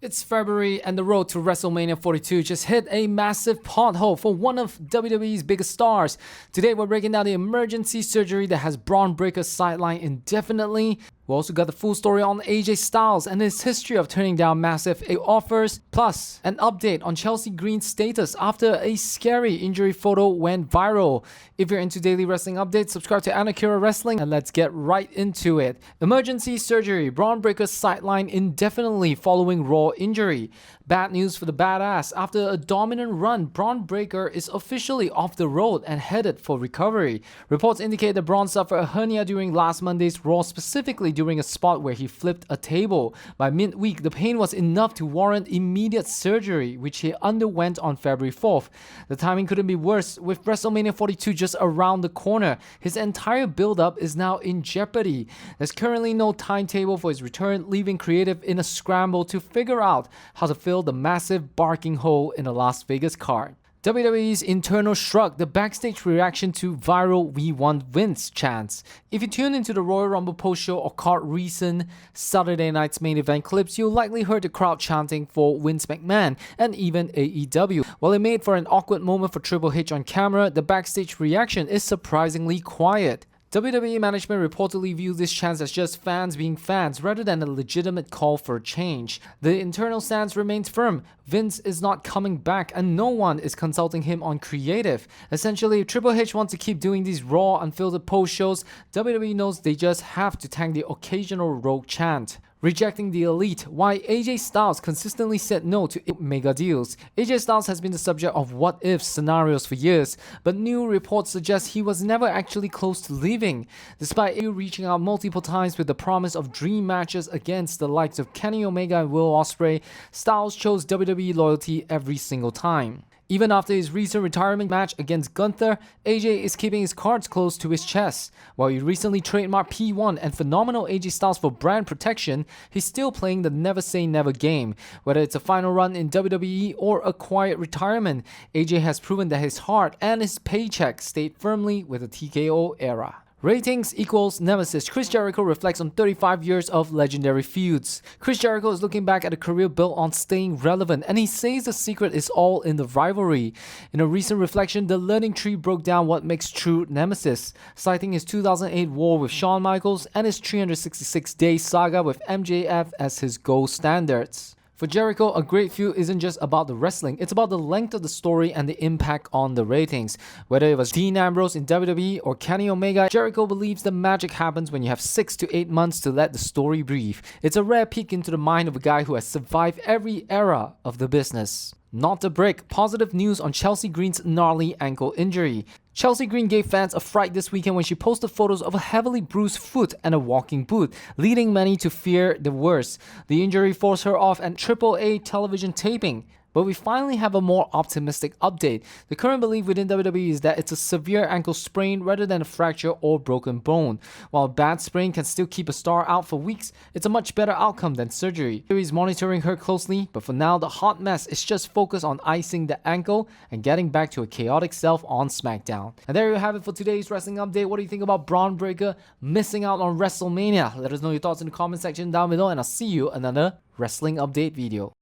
It's February and the road to WrestleMania 42 just hit a massive pothole for one of WWE's biggest stars. Today we're breaking down the emergency surgery that has Bron Breakker sidelined indefinitely. We also got the full story on AJ Styles and his history of turning down massive offers, plus an update on Chelsea Green's status after a scary injury photo went viral. If you're into daily wrestling updates, subscribe to Anakira Wrestling and let's get right into it. Emergency surgery, Bron Breakker sidelined indefinitely following Raw injury. Bad news for the badass. After a dominant run, Bron Breakker is officially off the road and headed for recovery. Reports indicate that Bron suffered a hernia during last Monday's Raw, specifically during a spot where he flipped a table. By midweek, the pain was enough to warrant immediate surgery, which he underwent on February 4th. The timing couldn't be worse. With WrestleMania 42 just around the corner, his entire build-up is now in jeopardy. There's currently no timetable for his return, leaving creative in a scramble to figure out how to fill the massive barking hole in the Las Vegas card. WWE's internal shrug, the backstage reaction to viral "We Want Vince" chants. If you tune into the Royal Rumble post-show or caught recent Saturday night's main event clips, you likely heard the crowd chanting for Vince McMahon and even AEW. While it made for an awkward moment for Triple H on camera, the backstage reaction is surprisingly quiet. WWE management reportedly views this chance as just fans being fans rather than a legitimate call for a change. The internal stance remains firm. Vince is not coming back and no one is consulting him on creative. Essentially, if Triple H wants to keep doing these raw, unfiltered post shows, WWE knows they just have to tank the occasional rogue chant. Rejecting the elite, why AJ Styles consistently said no to mega deals. AJ Styles has been the subject of what-if scenarios for years, but new reports suggest he was never actually close to leaving. Despite AEW reaching out multiple times with the promise of dream matches against the likes of Kenny Omega and Will Ospreay, Styles chose WWE loyalty every single time. Even after his recent retirement match against Gunther, AJ is keeping his cards close to his chest. While he recently trademarked P1 and phenomenal AJ Styles for brand protection, he's still playing the never say never game. Whether it's a final run in WWE or a quiet retirement, AJ has proven that his heart and his paycheck stayed firmly with the TKO era. Ratings equals nemesis. Chris Jericho reflects on 35 years of legendary feuds. Chris Jericho is looking back at a career built on staying relevant, and he says the secret is all in the rivalry. In a recent reflection, the learning tree broke down what makes true nemesis, citing his 2008 war with Shawn Michaels and his 366-day saga with MJF as his gold standards. For Jericho, a great feud isn't just about the wrestling, it's about the length of the story and the impact on the ratings. Whether it was Dean Ambrose in WWE or Kenny Omega, Jericho believes the magic happens when you have 6 to 8 months to let the story breathe. It's a rare peek into the mind of a guy who has survived every era of the business. Not to break, positive news on Chelsea Green's gnarly ankle injury. Chelsea Green gave fans a fright this weekend when she posted photos of a heavily bruised foot and a walking boot, leading many to fear the worst. The injury forced her off an AAA television taping. But we finally have a more optimistic update. The current belief within WWE is that it's a severe ankle sprain rather than a fracture or broken bone. While a bad sprain can still keep a star out for weeks, it's a much better outcome than surgery. WWE is monitoring her closely, but for now the hot mess is just focused on icing the ankle and getting back to a chaotic self on SmackDown. And there you have it for today's wrestling update. What do you think about Bron Breakker missing out on WrestleMania? Let us know your thoughts in the comment section down below, and I'll see you in another wrestling update video.